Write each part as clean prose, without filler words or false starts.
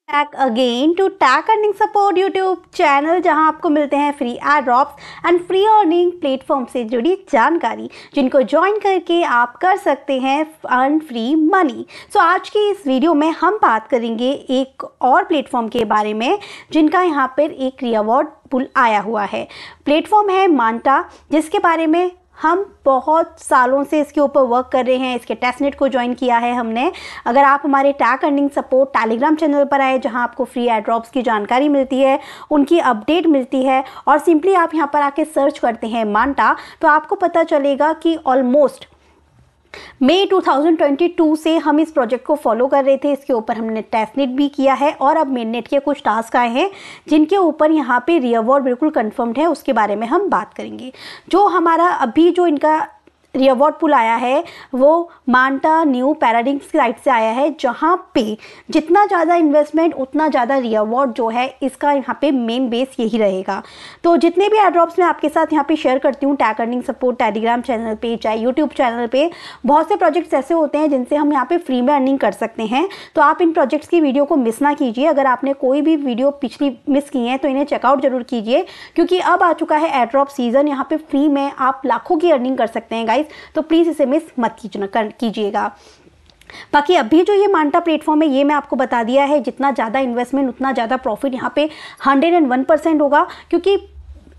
Back again to tag earning support YouTube channel, जहां आपको मिलते हैं free airdrops and free earning platform से जुड़ी जानकारी, जिनको ज्वाइन करके आप कर सकते हैं अर्न फ्री मनी। सो आज की इस वीडियो में हम बात करेंगे एक और प्लेटफॉर्म के बारे में जिनका यहाँ पर एक रिवॉर्ड पुल आया हुआ है। प्लेटफॉर्म है मांटा, जिसके बारे में हम बहुत सालों से इसके ऊपर वर्क कर रहे हैं। इसके टेस्टनेट को ज्वाइन किया है हमने। अगर आप हमारे tag earning support Telegram channel पर आए, जहां आपको फ्री एड ड्रॉप्स की जानकारी मिलती है, उनकी अपडेट मिलती है, और सिंपली आप यहां पर आके सर्च करते हैं मांटा, तो आपको पता चलेगा कि ऑलमोस्ट मई 2022 से हम इस प्रोजेक्ट को फॉलो कर रहे थे। इसके ऊपर हमने टेस्टनेट भी किया है और अब मेननेट के कुछ टास्क आए हैं जिनके ऊपर यहाँ पे रिवॉर्ड बिल्कुल कंफर्म्ड है। उसके बारे में हम बात करेंगे। जो हमारा अभी जो इनका रिवॉर्ड पुल आया है वो मांटा न्यू पैराडिग्म साइट से आया है, जहाँ पे जितना ज़्यादा इन्वेस्टमेंट उतना ज़्यादा रिवॉर्ड जो है इसका यहाँ पे मेन बेस यही रहेगा। तो जितने भी एड्रॉप्स मैं आपके साथ यहाँ पे शेयर करती हूँ tag earning support Telegram channel पे, चाहे यूट्यूब चैनल पे, बहुत से प्रोजेक्ट्स ऐसे होते हैं जिनसे हम यहाँ पे फ्री में अर्निंग कर सकते हैं। तो आप इन प्रोजेक्ट्स की वीडियो को मिस ना कीजिए। अगर आपने कोई भी वीडियो पिछली मिस की है तो इन्हें चेकआउट जरूर कीजिए, क्योंकि अब आ चुका है एड्रॉप सीजन। यहाँ पे फ्री में आप लाखों की अर्निंग कर सकते हैं गाइस, तो प्लीज़ इसे मिस मत कीजिएगा। बाकी अभी जो ये मांटा प्लेटफॉर्म है, ये मैं आपको बता दिया है, जितना ज़्यादा इन्वेस्टमेंट उतना ज़्यादा प्रॉफिट यहाँ पे 101% होगा, क्योंकि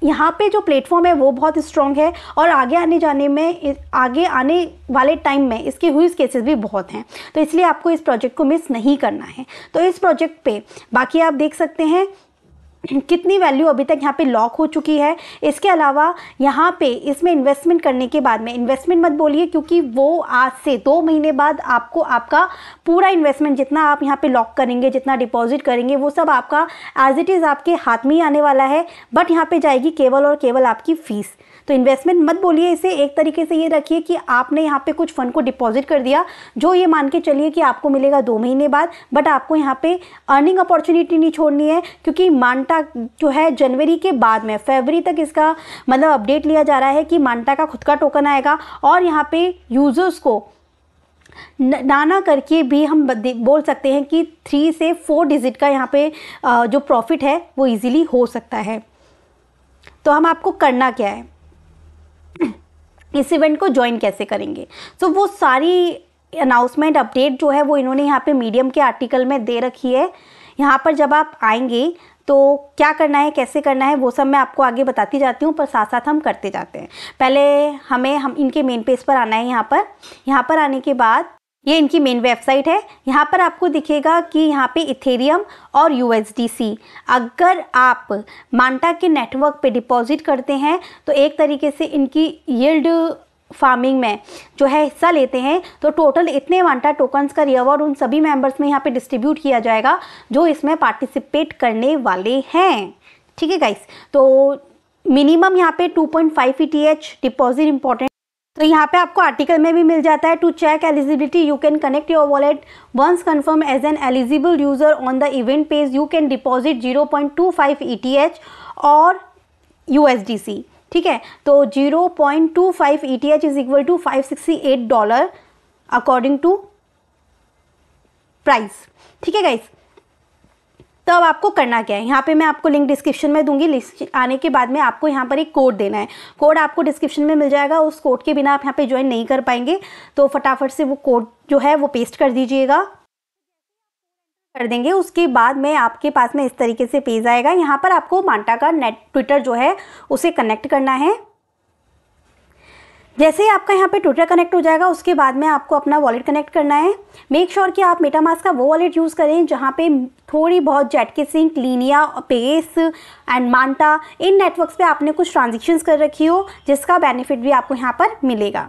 यहाँ पे जो प्लेटफॉर्म है वो बहुत स्ट्रॉन्ग है और आगे आने वाले टाइम में इसके यूज केसेस भी बहुत हैं। तो इसलिए आपको इस प्रोजेक्ट को मिस नहीं करना है। तो इस प्रोजेक्ट पे बाकी आप देख सकते हैं कितनी वैल्यू अभी तक यहाँ पे लॉक हो चुकी है। इसके अलावा यहाँ पे इसमें इन्वेस्टमेंट करने के बाद में, इन्वेस्टमेंट मत बोलिए क्योंकि वो आज से 2 महीने बाद आपको आपका पूरा इन्वेस्टमेंट जितना आप यहाँ पे लॉक करेंगे, जितना डिपॉजिट करेंगे, वो सब आपका एज इट इज़ आपके हाथ में ही आने वाला है। बट यहाँ पे जाएगी केवल और केवल आपकी फीस। तो इन्वेस्टमेंट मत बोलिए इसे, एक तरीके से ये रखिए कि आपने यहाँ पे कुछ फंड को डिपॉजिट कर दिया, जो ये मान के चलिए कि आपको मिलेगा 2 महीने बाद। बट आपको यहाँ पे अर्निंग अपॉर्चुनिटी नहीं छोड़नी है, क्योंकि मांटा जो है जनवरी के बाद में फरवरी तक इसका मतलब अपडेट लिया जा रहा है कि मांटा का खुद का टोकन आएगा, और यहाँ पे यूजर्स को नाना करके भी हम बोल सकते हैं कि 3 से 4 डिजिट का यहाँ पे जो प्रॉफिट है वो इजीली हो सकता है। तो हम आपको करना क्या है, इस इवेंट को ज्वाइन कैसे करेंगे, तो वो सारी अनाउंसमेंट अपडेट जो है वो इन्होंने यहाँ पे मीडियम के आर्टिकल में दे रखी है। यहाँ पर जब आप आएंगे तो क्या करना है, कैसे करना है, वो सब मैं आपको आगे बताती जाती हूँ, पर साथ साथ हम करते जाते हैं। पहले हम इनके मेन पेज पर आना है। यहाँ पर आने के बाद ये इनकी मेन वेबसाइट है। यहाँ पर आपको दिखेगा कि यहाँ पे इथेरियम और USDC, अगर आप मांटा के नेटवर्क पे डिपॉजिट करते हैं तो एक तरीके से इनकी यील्ड फार्मिंग में जो है हिस्सा लेते हैं, तो टोटल इतने मांटा टोकन्स का रिवॉर्ड उन सभी मेंबर्स में यहाँ पे डिस्ट्रीब्यूट किया जाएगा जो इसमें पार्टिसिपेट करने वाले हैं। ठीक है गाइस, तो मिनिमम यहाँ पे 2.5 ETH डिपॉजिट इंपॉर्टेंट। तो यहाँ पे आपको आर्टिकल में भी मिल जाता है, to check eligibility you can connect your wallet once confirm as an eligible user on the event page, you can deposit 0.25 ETH और USDC। ठीक है, तो 0.25 ETH is equal to $568 according to price. ठीक है गाइस, तो अब आपको करना क्या है, यहाँ पे मैं आपको लिंक डिस्क्रिप्शन में दूंगी। लिस्ट आने के बाद में आपको यहाँ पर एक कोड देना है। कोड आपको डिस्क्रिप्शन में मिल जाएगा। उस कोड के बिना आप यहाँ पे ज्वाइन नहीं कर पाएंगे, तो फटाफट से वो कोड जो है वो पेस्ट कर दीजिएगा, कर देंगे। उसके बाद में आपके पास में इस तरीके से पेज आएगा। यहाँ पर आपको मांटा का ट्विटर जो है उसे कनेक्ट करना है। जैसे ही आपका यहाँ पे ट्विटर कनेक्ट हो जाएगा, उसके बाद में आपको अपना वॉलेट कनेक्ट करना है। मेक श्योर कि आप मेटामास्क का वो वॉलेट यूज़ करें जहाँ पे थोड़ी बहुत zkSync, Linea, Base and Manta, इन नेटवर्क्स पे आपने कुछ ट्रांजेक्शन्स कर रखी हो, जिसका बेनिफिट भी आपको यहाँ पर मिलेगा।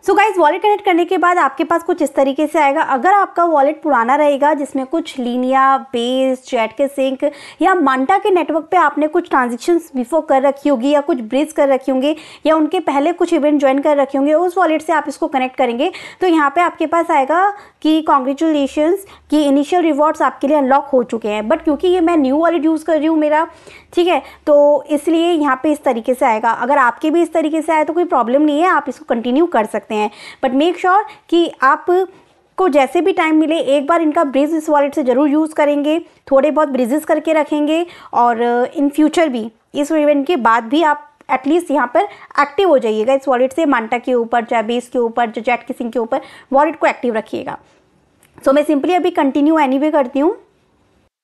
सो गाइज, वॉलेट कनेक्ट करने के बाद आपके पास कुछ इस तरीके से आएगा। अगर आपका वॉलेट पुराना रहेगा जिसमें कुछ लीनिया, बेस, जेटकेसिंक या मांटा के नेटवर्क पे आपने कुछ ट्रांजेक्शन्स बिफोर कर रखी होगी, या कुछ ब्रिज कर रखी होंगे, या उनके पहले कुछ इवेंट ज्वाइन कर रखे होंगे, उस वॉलेट से आप इसको कनेक्ट करेंगे तो यहाँ पे आपके पास आएगा कि कॉन्ग्रेचुलेशंस कि इनिशियल रिवॉर्ड्स आपके लिए अनलॉक हो चुके हैं। बट क्योंकि ये मैं न्यू वॉलेट यूज़ कर रही हूँ मेरा, ठीक है, तो इसलिए यहाँ पे इस तरीके से आएगा। अगर आपके भी इस तरीके से आए तो कोई प्रॉब्लम नहीं है, आप इसको कंटिन्यू कर सकते हैं। बट मेक श्योर कि आप आपको जैसे भी टाइम मिले एक बार इनका ब्रिज इस वॉलेट से ज़रूर यूज़ करेंगे, थोड़े बहुत ब्रिजेस करके रखेंगे और इन फ्यूचर भी इस इवेंट के बाद भी आप एटलीस्ट यहाँ पर एक्टिव हो जाइएगा इस वॉलेट से। मांटा के ऊपर, चाहे बेस के ऊपर, जो जेट किसिंग के ऊपर वॉलेट को एक्टिव रखिएगा। सो मैं सिंपली अभी कंटिन्यू एनीवे करती हूँ।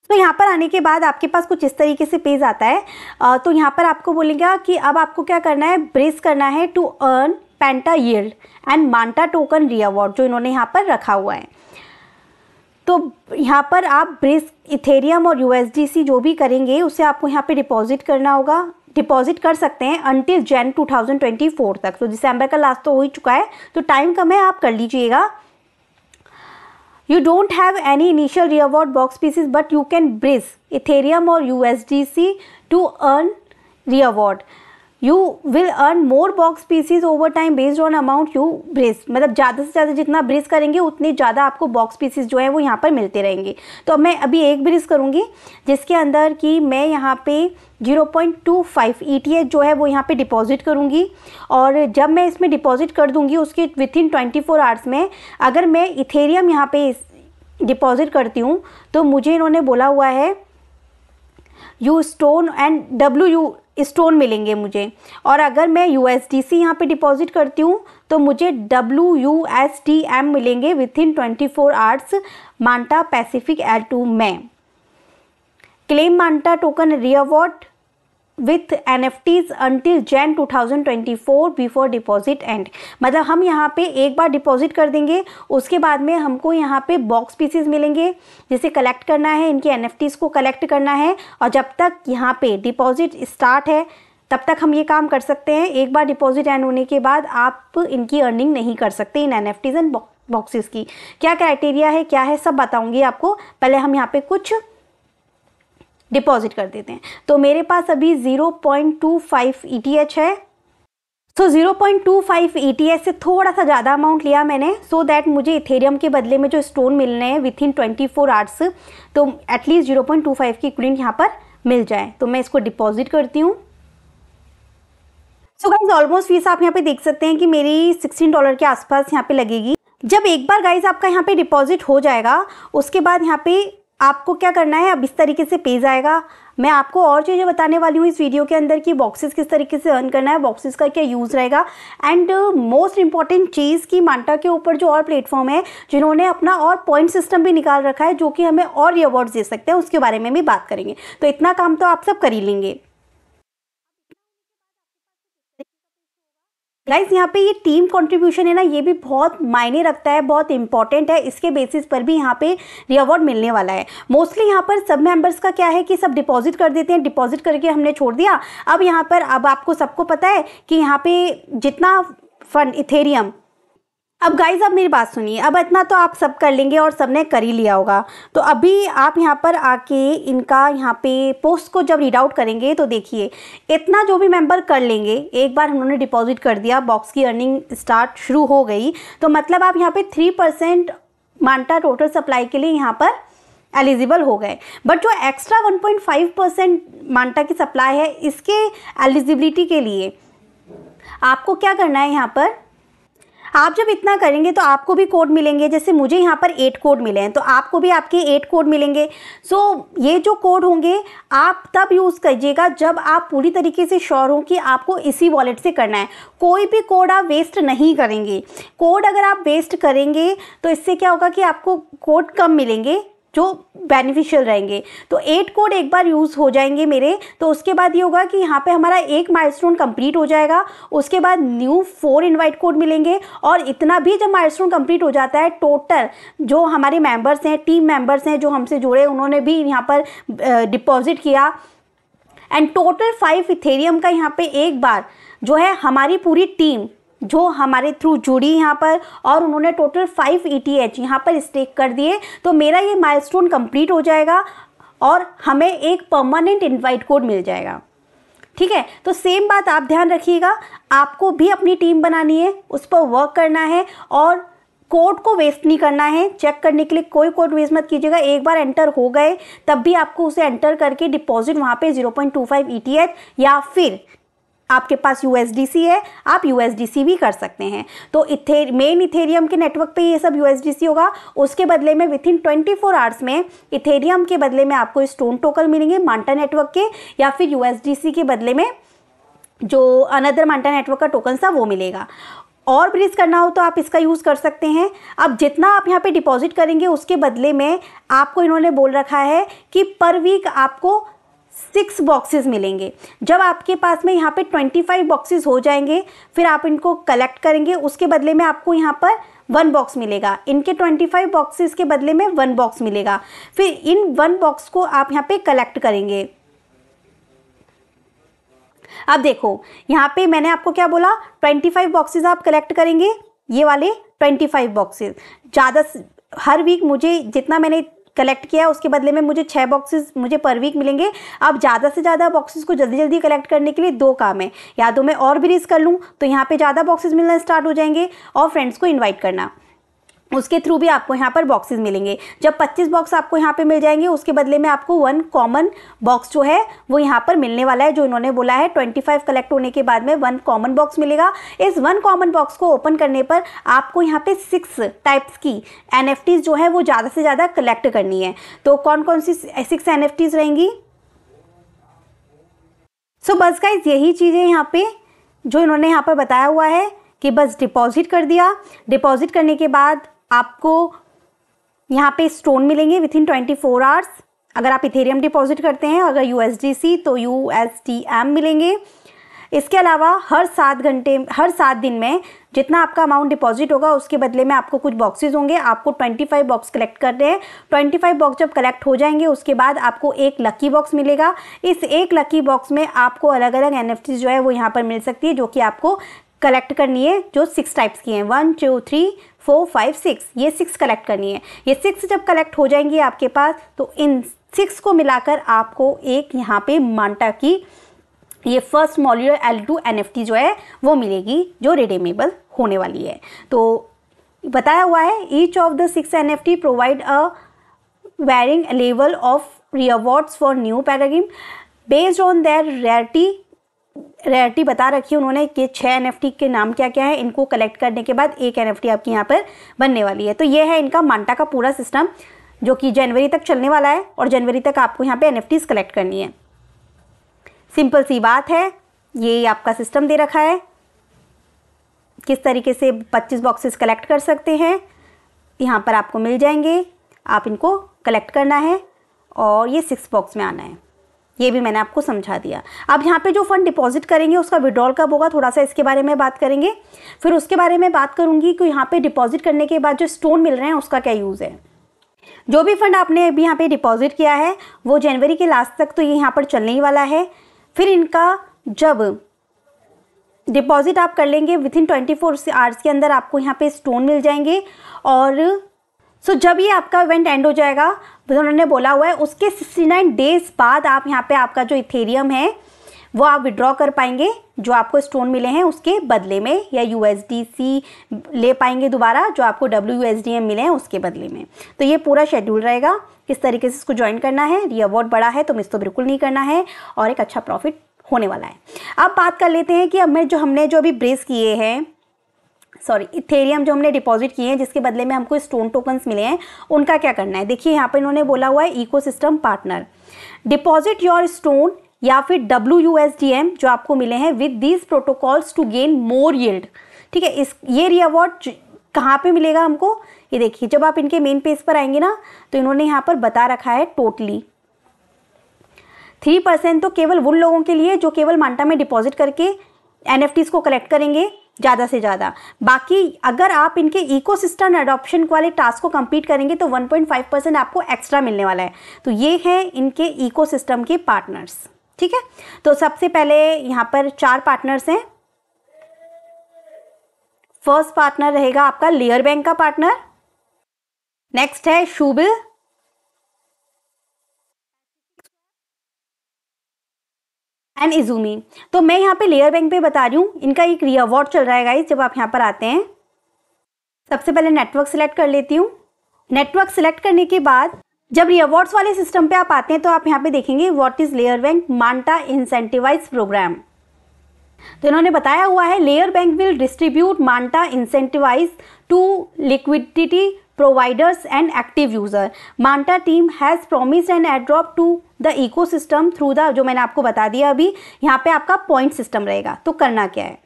तो यहाँ पर आने के बाद आपके पास कुछ इस तरीके से पेज आता है। तो यहाँ पर आपको बोलेगा कि अब आपको क्या करना है, ब्रेस करना है to earn Penta yield and Manta token reward, जो इन्होंने यहाँ पर रखा हुआ है। तो यहाँ पर आप ब्रेस इथेरियम और USDC जो भी करेंगे उसे आपको यहाँ पे डिपॉजिट करना होगा। डिपॉजिट कर सकते हैं अंटिल जैन 2024 तक। तो दिसंबर का लास्ट तो हो ही चुका है, तो टाइम कम है, आप कर लीजिएगा। You don't have any initial reward box pieces, but you can brace Ethereum or USDC to earn reward. You will earn more box pieces over time based on amount you brace. मतलब ज़्यादा से ज़्यादा जितना brace करेंगे उतने ज़्यादा आपको box pieces जो है वो यहाँ पर मिलते रहेंगे। तो मैं अभी एक ब्रेस करूँगी जिसके अंदर कि मैं यहाँ पे 0.25 ETH जो है वो यहाँ पे डिपॉजिट करूँगी, और जब मैं इसमें डिपॉजिट कर दूँगी उसके विथिन 24 आवर्स में अगर मैं इथेरियम यहाँ पे डिपॉजिट करती हूँ तो मुझे इन्होंने बोला हुआ है you stone and WU stone मिलेंगे मुझे, और अगर मैं USDC यहाँ पे डिपॉजिट करती हूँ तो मुझे WUSDM मिलेंगे within 24 hours Manta Pacific L2 में। Claim Manta token reward with NFTs until Jain 2024 before deposit and. मतलब हम यहाँ पे एक बार डिपॉजिट कर देंगे, उसके बाद में हमको यहाँ पे बॉक्स पीसेस मिलेंगे जिसे कलेक्ट करना है, इनके NFTs को कलेक्ट करना है, और जब तक यहाँ पे डिपॉजिट स्टार्ट है तब तक हम ये काम कर सकते हैं। एक बार डिपॉजिट एंड होने के बाद आप इनकी अर्निंग नहीं कर सकते इन NFTs एंड बॉक्सेस की। क्या क्राइटेरिया है, क्या है, सब बताऊँगी आपको। पहले हम यहाँ पे कुछ डिपॉजिट कर देते हैं। तो मेरे पास अभी 0.25 ETH है। सो 0.25 ETH से थोड़ा सा ज़्यादा अमाउंट लिया मैंने, सो दैट मुझे इथेरियम के बदले में जो स्टोन मिलने हैं विथिन 24 आवर्स, तो एटलीस्ट 0.25 की इक्विवेलेंट यहाँ पर मिल जाए। तो मैं इसको डिपॉजिट करती हूँ। सो गाइज ऑलमोस्ट फीस आप यहाँ पे देख सकते हैं कि मेरी $16 के आसपास यहाँ पे लगेगी। जब एक बार गाइज आपका यहाँ पे डिपॉजिट हो जाएगा उसके बाद यहाँ पे आपको क्या करना है, अब इस तरीके से पेज आएगा। मैं आपको और चीज़ें बताने वाली हूँ इस वीडियो के अंदर कि बॉक्सेस किस तरीके से अर्न करना है, बॉक्सेस का क्या यूज़ रहेगा, एंड मोस्ट इंपॉर्टेंट चीज़ कि मांटा के ऊपर जो और प्लेटफॉर्म है जिन्होंने अपना और पॉइंट सिस्टम भी निकाल रखा है जो कि हमें और रिवॉर्ड्स दे सकते हैं, उसके बारे में भी बात करेंगे। तो इतना काम तो आप सब कर ही लेंगे। गाइस यहाँ पे ये टीम कंट्रीब्यूशन है ना, ये भी बहुत मायने रखता है, बहुत इंपॉर्टेंट है। इसके बेसिस पर भी यहाँ पे रिवॉर्ड मिलने वाला है। मोस्टली यहाँ पर सब मेंबर्स का क्या है कि सब डिपॉजिट कर देते हैं, डिपॉजिट करके हमने छोड़ दिया। अब यहाँ पर अब आपको सबको पता है कि यहाँ पे जितना फंड इथेरियम, अब गाइज अब मेरी बात सुनिए, अब इतना तो आप सब कर लेंगे और सबने कर ही लिया होगा। तो अभी आप यहाँ पर आके इनका यहाँ पे पोस्ट को जब रीड आउट करेंगे तो देखिए इतना जो भी मेंबर कर लेंगे, एक बार उन्होंने डिपॉजिट कर दिया, बॉक्स की अर्निंग स्टार्ट शुरू हो गई, तो मतलब आप यहाँ पे 3% मांटा टोटल सप्लाई के लिए यहाँ पर एलिजिबल हो गए। बट जो एक्स्ट्रा 1.5% मांटा की सप्लाई है, इसके एलिजिबिलिटी के लिए आपको क्या करना है, यहाँ पर आप जब इतना करेंगे तो आपको भी कोड मिलेंगे। जैसे मुझे यहाँ पर 8 कोड मिले हैं तो आपको भी आपके 8 कोड मिलेंगे। सो ये जो कोड होंगे आप तब यूज़ कीजिएगा जब आप पूरी तरीके से श्योर हो कि आपको इसी वॉलेट से करना है। कोई भी कोड आप वेस्ट नहीं करेंगे। कोड अगर आप वेस्ट करेंगे तो इससे क्या होगा कि आपको कोड कम मिलेंगे जो बेनिफिशियल रहेंगे। तो 8 कोड एक बार यूज़ हो जाएंगे मेरे, तो उसके बाद ये होगा कि यहाँ पे हमारा एक माइलस्टोन कंप्लीट हो जाएगा। उसके बाद न्यू 4 इनवाइट कोड मिलेंगे, और इतना भी जब माइलस्टोन कंप्लीट हो जाता है, टोटल जो हमारे मेंबर्स हैं, टीम मेंबर्स हैं जो हमसे जुड़े, उन्होंने भी यहाँ पर डिपॉजिट किया, एंड टोटल 5 इथेरियम का यहाँ पे एक बार जो है हमारी पूरी टीम जो हमारे थ्रू जुड़ी यहाँ पर, और उन्होंने टोटल 5 ETH यहाँ पर स्टेक कर दिए, तो मेरा ये माइलस्टोन कंप्लीट हो जाएगा और हमें एक परमानेंट इनवाइट कोड मिल जाएगा। ठीक है, तो सेम बात आप ध्यान रखिएगा, आपको भी अपनी टीम बनानी है, उस पर वर्क करना है, और कोड को वेस्ट नहीं करना है। चेक करने के लिए कोई कोड वेस्ट मत कीजिएगा। एक बार एंटर हो गए तब भी आपको उसे एंटर करके डिपॉजिट वहाँ पे 0.25 ETH या फिर आपके पास USDC है, आप USDC भी कर सकते हैं। तो मेन इथेरियम के नेटवर्क पे ये सब USDC होगा। उसके बदले में विथिन 24 आवर्स में इथेरियम के बदले में आपको स्टोन टोकन मिलेंगे मांटा नेटवर्क के, या फिर USDC के बदले में जो अनदर मांटा नेटवर्क का टोकन था वो मिलेगा। और भी रिस्क करना हो तो आप इसका यूज़ कर सकते हैं। अब जितना आप यहाँ पे डिपॉजिट करेंगे उसके बदले में आपको इन्होंने बोल रखा है कि पर वीक आपको 6 बॉक्सेस मिलेंगे। जब आपके पास में यहाँ पे 25 बॉक्सेस हो जाएंगे फिर आप इनको कलेक्ट करेंगे, उसके बदले में आपको यहाँ पर 1 बॉक्स मिलेगा। इनके 25 बॉक्सेस के बदले में 1 बॉक्स मिलेगा। फिर इन 1 बॉक्स को आप यहाँ पे कलेक्ट करेंगे। अब देखो यहाँ पे मैंने आपको क्या बोला, 25 बॉक्सेस आप कलेक्ट करेंगे, ये वाले 25 बॉक्सेस। ज़्यादा हर वीक मुझे जितना मैंने कलेक्ट किया उसके बदले में मुझे 6 बॉक्सेस मुझे पर वीक मिलेंगे। अब ज़्यादा से ज़्यादा बॉक्सेस को जल्दी जल्दी कलेक्ट करने के लिए 2 काम है, या तो मैं और भी रिस्क कर लूँ तो यहाँ पे ज़्यादा बॉक्सेस मिलना स्टार्ट हो जाएंगे, और फ्रेंड्स को इन्वाइट करना, उसके थ्रू भी आपको यहाँ पर बॉक्सेस मिलेंगे। जब 25 बॉक्स आपको यहाँ पे मिल जाएंगे उसके बदले में आपको 1 कॉमन बॉक्स जो है वो यहाँ पर मिलने वाला है, जो इन्होंने बोला है 25 कलेक्ट होने के बाद में 1 कॉमन बॉक्स मिलेगा। इस 1 कॉमन बॉक्स को ओपन करने पर आपको यहाँ पे 6 टाइप्स की NFTs जो है वो ज़्यादा से ज़्यादा कलेक्ट करनी है। तो कौन कौन सी 6 NFTs रहेंगी? सो बस गाइस यही चीज़ें यहाँ पे जो इन्होंने यहाँ पर बताया हुआ है कि बस डिपॉजिट कर दिया, डिपॉजिट करने के बाद आपको यहाँ पे स्टोन मिलेंगे विथिन 24 आवर्स। अगर आप इथेरियम डिपॉजिट करते हैं, अगर USDC तो USDM मिलेंगे। इसके अलावा हर 7 दिन में जितना आपका अमाउंट डिपॉजिट होगा उसके बदले में आपको कुछ बॉक्सेस होंगे। आपको 25 बॉक्स कलेक्ट करने हैं। 25 बॉक्स जब कलेक्ट हो जाएंगे उसके बाद आपको एक लकी बॉक्स मिलेगा। इस एक लकी बॉक्स में आपको अलग अलग NFTs जो है वो यहाँ पर मिल सकती है, जो कि आपको कलेक्ट करनी है, जो 6 टाइप्स की हैं, 1 2 3 4 5 6, ये 6 कलेक्ट करनी है। ये 6 जब कलेक्ट हो जाएंगी आपके पास तो इन 6 को मिलाकर आपको एक यहाँ पे मांटा की ये फर्स्ट मॉड्यूलर L2 NFT जो है वो मिलेगी, जो रिडीमेबल होने वाली है। तो बताया हुआ है each of the 6 NFT provide a varying level of rewards for New Paradigm based on their rarity बता रखी है उन्होंने कि 6 NFT के नाम क्या क्या है। इनको कलेक्ट करने के बाद एक NFT आपकी यहाँ पर बनने वाली है। तो ये है इनका मांटा का पूरा सिस्टम, जो कि जनवरी तक चलने वाला है, और जनवरी तक आपको यहाँ पे NFTs कलेक्ट करनी है। सिंपल सी बात है, ये आपका सिस्टम दे रखा है किस तरीके से 25 बॉक्सेस कलेक्ट कर सकते हैं। यहाँ पर आपको मिल जाएंगे, आप इनको कलेक्ट करना है और ये 6 बॉक्स में आना है। ये भी मैंने आपको समझा दिया। अब यहाँ पे जो फंड डिपॉजिट करेंगे उसका विड्रॉल कब होगा, थोड़ा सा इसके बारे में बात करेंगे। फिर उसके बारे में बात करूँगी कि यहाँ पे डिपॉजिट करने के बाद जो स्टोन मिल रहे हैं उसका क्या यूज़ है। जो भी फंड आपने अभी यहाँ पे डिपॉजिट किया है वो जनवरी के लास्ट तक तो ये यहाँ पर चलने ही वाला है। फिर इनका जब डिपॉजिट आप कर लेंगे विथिन 24 आवर्स के अंदर आपको यहाँ पे स्टोन मिल जाएंगे। और जब ये आपका इवेंट एंड हो जाएगा, उन्होंने बोला हुआ है उसके 69 डेज बाद आप यहाँ पे आपका जो इथेरियम है वो आप विड्रॉ कर पाएंगे, जो आपको स्टोन मिले हैं उसके बदले में, या USDC ले पाएंगे दोबारा, जो आपको WUSDM मिले हैं उसके बदले में। तो ये पूरा शेड्यूल रहेगा किस तरीके से इसको ज्वाइन करना है। रिवॉर्ड बड़ा है तो मिस तो बिल्कुल नहीं करना है, और एक अच्छा प्रॉफिट होने वाला है। अब बात कर लेते हैं कि अब हमने जो अभी ब्रेस किए हैं, इथेरियम जो हमने डिपॉजिट किए हैं जिसके बदले में हमको स्टोन टोकन्स मिले हैं, उनका क्या करना है। देखिए यहाँ पर इन्होंने बोला हुआ है ecosystem partner deposit your stone या फिर WUSDM जो आपको मिले हैं with these protocols to gain more yield. ठीक है, ये रिवॉर्ड कहाँ पे मिलेगा हमको, ये देखिए जब आप इनके मेन पेज पर आएंगे ना तो इन्होंने यहाँ पर बता रखा है टोटली 3% तो केवल उन लोगों के लिए जो केवल मांटा में डिपॉजिट करके NFTs को कलेक्ट करेंगे ज़्यादा से ज़्यादा। बाकी अगर आप इनके इकोसिस्टम अडॉप्शन वाले टास्क को कंप्लीट करेंगे तो 1.5% आपको एक्स्ट्रा मिलने वाला है। तो ये है इनके इकोसिस्टम के पार्टनर्स। ठीक है, तो सबसे पहले यहाँ पर 4 पार्टनर्स हैं। फर्स्ट पार्टनर रहेगा आपका लेयर बैंक का पार्टनर, नेक्स्ट है शूबिल, एंड इजूमी। तो मैं यहाँ पे लेयर बैंक पे बता रही हूँ, इनका एक रिवॉर्ड चल रहा है गाइस। जब आप यहाँ पर आते हैं सबसे पहले नेटवर्क सिलेक्ट कर लेती हूँ। नेटवर्क सिलेक्ट करने के बाद जब रिवॉर्ड्स वाले सिस्टम पे आप आते हैं तो आप यहाँ पे देखेंगे what is Layer Bank Manta incentivize program. तो इन्होंने बताया हुआ है Layer Bank will distribute Manta incentivize to liquidity providers and active user. Manta team has promised an airdrop to the ecosystem through the, जो मैंने आपको बता दिया अभी, यहाँ पे आपका पॉइंट सिस्टम रहेगा। तो करना क्या है,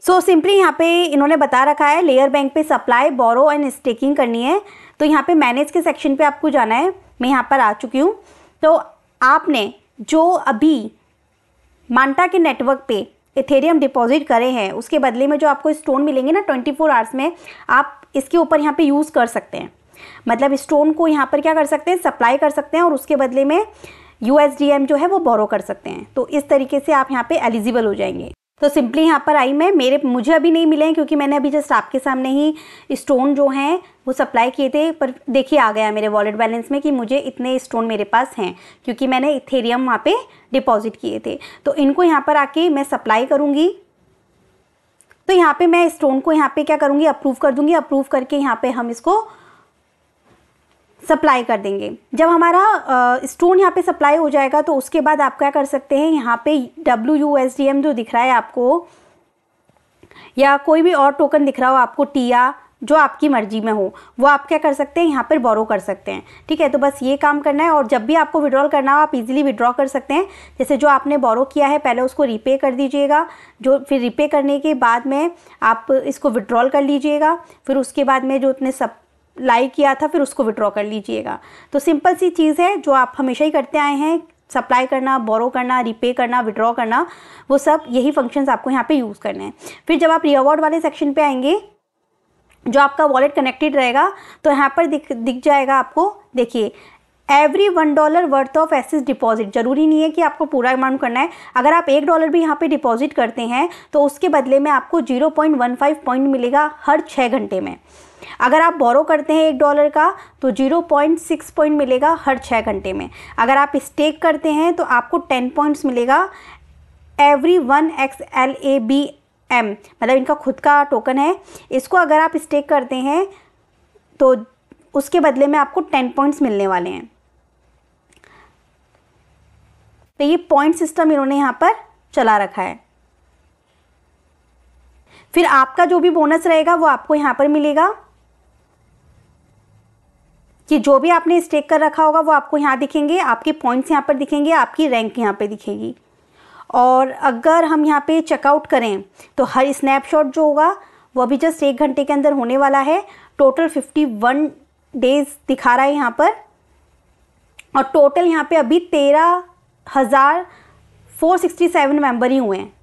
सो सिंपली यहाँ पे इन्होंने बता रखा है लेयर बैंक पे सप्लाई, बोरो एंड स्टेकिंग करनी है। तो यहाँ पे मैनेज के सेक्शन पे आपको जाना है। मैं यहाँ पर आ चुकी हूँ। तो आपने जो अभी मांटा के नेटवर्क पे इथेरियम डिपॉजिट करे हैं उसके बदले में जो आपको स्टोन मिलेंगे ना 24 आवर्स में, आप इसके ऊपर यहाँ पे यूज़ कर सकते हैं। मतलब स्टोन को यहाँ पर क्या कर सकते हैं, सप्लाई कर सकते हैं और उसके बदले में USDM जो है वो बोरो कर सकते हैं। तो इस तरीके से आप यहाँ पे एलिजिबल हो जाएंगे। तो सिंपली यहाँ पर आई मैं, मुझे अभी नहीं मिले हैं क्योंकि मैंने अभी जस्ट आपके सामने ही स्टोन जो हैं वो सप्लाई किए थे। पर देखिए आ गया मेरे वॉलेट बैलेंस में कि मुझे इतने स्टोन मेरे पास हैं क्योंकि मैंने इथेरियम वहाँ पे डिपॉजिट किए थे। तो इनको यहाँ पर आके मैं सप्लाई करूँगी। तो यहाँ पे मैं स्टोन को यहाँ पे क्या करूँगी, अप्रूव कर दूँगी। अप्रूव करके यहाँ पे हम इसको सप्लाई कर देंगे। जब हमारा स्टोन यहाँ पे सप्लाई हो जाएगा तो उसके बाद आप क्या कर सकते हैं, यहाँ पे WUSDM जो दिख रहा है आपको, या कोई भी और टोकन दिख रहा हो आपको, टिया, जो आपकी मर्जी में हो, वो आप क्या कर सकते हैं, यहाँ पर बोरो कर सकते हैं। ठीक है, तो बस ये काम करना है। और जब भी आपको विड्रॉल करना हो आप इजीली विड्रॉ कर सकते हैं। जैसे जो आपने बोरो किया है पहले उसको रीपे कर दीजिएगा, जो फिर रीपे करने के बाद में आप इसको विड्रॉल कर लीजिएगा। फिर उसके बाद में जो इतने सप्लाई किया था फिर उसको विड्रॉ कर लीजिएगा। तो सिंपल सी चीज़ है जो आप हमेशा ही करते आए हैं, सप्लाई करना, बोरो करना, रीपे करना, विड्रॉ करना, वो सब यही फंक्शंस आपको यहाँ पे यूज़ करने हैं। फिर जब आप रिवॉर्ड वाले सेक्शन पे आएंगे, जो आपका वॉलेट कनेक्टेड रहेगा, तो यहाँ पर दिख जाएगा आपको, देखिए एवरी $1 वर्थ ऑफ एसेस डिपॉजिट। जरूरी नहीं है कि आपको पूरा अमाउंट करना है। अगर आप $1 भी यहाँ पे डिपॉजिट करते हैं तो उसके बदले में आपको 0.15 पॉइंट मिलेगा हर 6 घंटे में। अगर आप बोरो करते हैं $1 का तो 0.6 पॉइंट मिलेगा हर 6 घंटे में। अगर आप स्टेक करते हैं तो आपको 10 पॉइंट्स मिलेगा एवरी 1 XLABM, मतलब इनका खुद का टोकन है। इसको अगर आप स्टेक करते हैं तो उसके बदले में आपको 10 पॉइंट्स मिलने वाले हैं। तो ये पॉइंट सिस्टम इन्होंने यहाँ पर चला रखा है। फिर आपका जो भी बोनस रहेगा वो आपको यहाँ पर मिलेगा, कि जो भी आपने स्टेक कर रखा होगा वो आपको यहाँ दिखेंगे, आपके पॉइंट्स यहाँ पर दिखेंगे, आपकी रैंक यहाँ पे दिखेगी। और अगर हम यहाँ पे चेकआउट करें तो हर स्नैपशॉट जो होगा वो अभी जस्ट 1 घंटे के अंदर होने वाला है। टोटल 51 डेज दिखा रहा है यहाँ पर, और टोटल यहाँ पे अभी 13,467 मेंबर ही हुए हैं।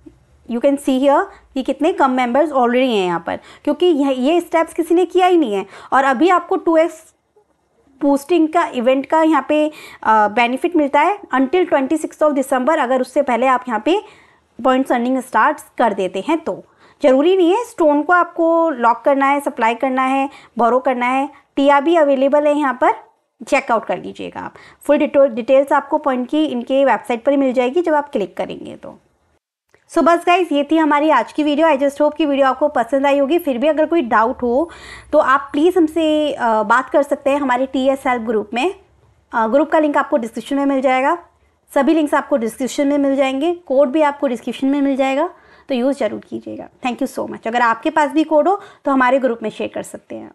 यू कैन सी हियर कि कितने कम मेंबर्स ऑलरेडी हैं यहाँ पर, क्योंकि ये स्टेप्स किसी ने किया ही नहीं है। और अभी आपको 2x बूस्टिंग का इवेंट का यहाँ पे बेनिफिट मिलता है अंटिल 26 दिसंबर। अगर उससे पहले आप यहाँ पे पॉइंट्स अर्निंग स्टार्ट कर देते हैं तो ज़रूरी नहीं है स्टोन को आपको लॉक करना है, सप्लाई करना है, बोरो करना है। टिया भी अवेलेबल है यहाँ पर, चेकआउट कर लीजिएगा आप। फुल डिटेल्स आपको पॉइंट की इनके वेबसाइट पर ही मिल जाएगी जब आप क्लिक करेंगे तो। सो बस गाइज ये थी हमारी आज की वीडियो। आई जस्ट होप कि वीडियो आपको पसंद आई होगी। फिर भी अगर कोई डाउट हो तो आप प्लीज़ हमसे बात कर सकते हैं हमारे TS हेल्प ग्रुप में। ग्रुप का लिंक आपको डिस्क्रिप्शन में मिल जाएगा, सभी लिंक्स आपको डिस्क्रिप्शन में मिल जाएंगे, कोड भी आपको डिस्क्रिप्शन में मिल जाएगा, तो यूज़ ज़रूर कीजिएगा। Thank you so much. अगर आपके पास भी कोड हो तो हमारे ग्रुप में शेयर कर सकते हैं।